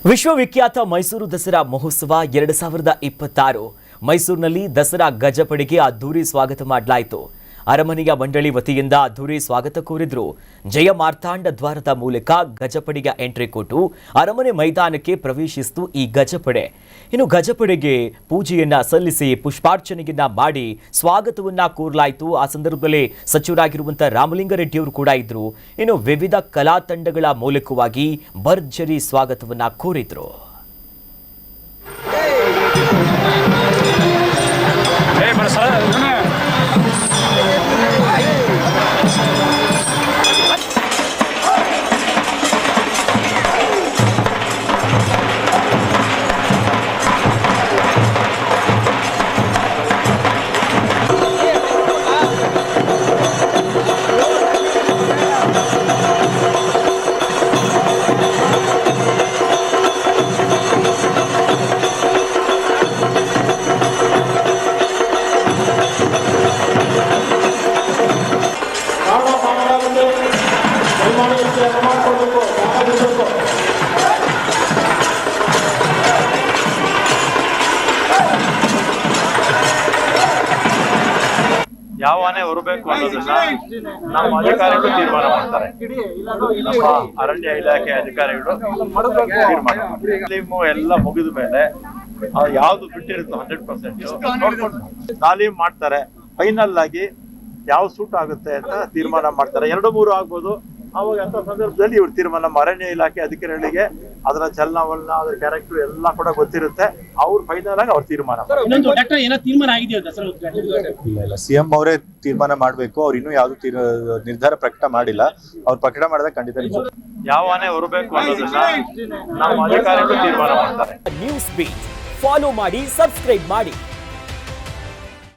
ವಿಶ್ವವಿಖ್ಯಾತ ಮೈಸೂರು ದಸರಾ ಮಹೋತ್ಸವ 2026 ಮೈಸೂರಿನಲ್ಲಿ ದಸರಾ ಗಜಪಡೆಗೆ ಅದ್ದೂರಿ ಸ್ವಾಗತ ಮಾಡಲಾಯಿತು. ಅರಮನೆಯ ಮಂಡಳಿ ವತಿಯಿಂದ ಅದ್ದೂರಿ ಸ್ವಾಗತ ಕೋರಿದ್ರು. ಜಯ ಮಾರ್ತಾಂಡ ದ್ವಾರದ ಮೂಲಕ ಗಜಪಡೆಗೆ ಎಂಟ್ರಿ ಕೊಟ್ಟು ಅರಮನೆ ಮೈದಾನಕ್ಕೆ ಪ್ರವೇಶಿಸಿತು ಈ ಗಜಪಡೆ. ಇನ್ನು ಗಜಪಡೆಗೆ ಪೂಜೆಯನ್ನ ಸಲ್ಲಿಸಿ ಪುಷ್ಪಾರ್ಚನೆಯನ್ನ ಮಾಡಿ ಸ್ವಾಗತವನ್ನ ಕೋರಲಾಯಿತು. ಆ ಸಂದರ್ಭದಲ್ಲಿ ಸಚಿವರಾಗಿರುವಂತಹ ರಾಮಲಿಂಗಾರೆಡ್ಡಿ ಅವರು ಕೂಡ ಇದ್ರು. ಇನ್ನು ವಿವಿಧ ಕಲಾ ತಂಡಗಳ ಮೂಲಕವಾಗಿ ಭರ್ಜರಿ ಸ್ವಾಗತವನ್ನ ಕೋರಿದ್ರು. ಯಾವ ಆನೆ ಹೊರಬೇಕು ಅನ್ನೋದನ್ನ ನಮ್ಮ ಅಧಿಕಾರಿಗಳು ತೀರ್ಮಾನ ಮಾಡ್ತಾರೆ. ನಮ್ಮ ಅರಣ್ಯ ಇಲಾಖೆ ಅಧಿಕಾರಿಗಳು ತೀರ್ಮಾನ ಮಾಡ್ತಾರೆ. ಎಲ್ಲ ಮುಗಿದ ಮೇಲೆ ಯಾವ್ದು ಬಿಟ್ಟಿರುತ್ತೋ 100% ತಾಲೀಮ್ ಮಾಡ್ತಾರೆ. ಫೈನಲ್ ಆಗಿ ಯಾವ ಸೂಟ್ ಆಗುತ್ತೆ ಅಂತ ತೀರ್ಮಾನ ಮಾಡ್ತಾರೆ. 2-3 ಆಗ್ಬೋದು. ಅವಾಗ ಅಂತ ಸಂದರ್ಭದಲ್ಲಿ ಇವ್ರು ತೀರ್ಮಾನ, ನಮ್ಮ ಅರಣ್ಯ ಇಲಾಖೆ ಅಧಿಕಾರಿಗಳಿಗೆ ಅದರ ಚಲನವಲನ, ಅದರ ಕ್ಯಾರೆಕ್ಟರ್ ಎಲ್ಲ ಕೂಡ ಗೊತ್ತಿರುತ್ತೆ. ಅವ್ರು ಫೈನಲ್ ಆಗಿ ಅವ್ರ ತೀರ್ಮಾನ ಇಲ್ಲ ಸಿಎಂ ಅವರೇ ತೀರ್ಮಾನ ಮಾಡ್ಬೇಕು. ಅವ್ರು ಇನ್ನೂ ಯಾವ್ದು ನಿರ್ಧಾರ ಪ್ರಕಟ ಮಾಡಿಲ್ಲ. ಅವ್ರು ಪ್ರಕಟ ಮಾಡಿದಾಗ ಖಂಡಿತ ಯಾವ ಆನೆ ಹೊರಬೇಕು ಅನ್ನೋದನ್ನ ನಮ್ಮ ಅಧಿಕಾರಿಗಳು ತೀರ್ಮಾನ ಮಾಡ್ತಾರೆ. ನ್ಯೂಸ್ ಬೀಟ್ ಫಾಲೋ ಮಾಡಿ, ಸಬ್ಸ್ಕ್ರೈಬ್ ಮಾಡಿ.